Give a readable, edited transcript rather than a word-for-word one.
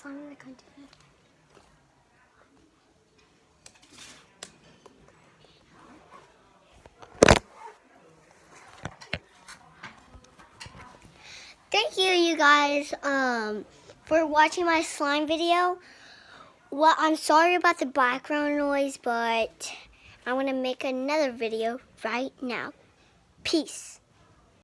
slime in the container. Thank you guys for watching my slime video. Well, I'm sorry about the background noise, but I want to make another video right now. Peace.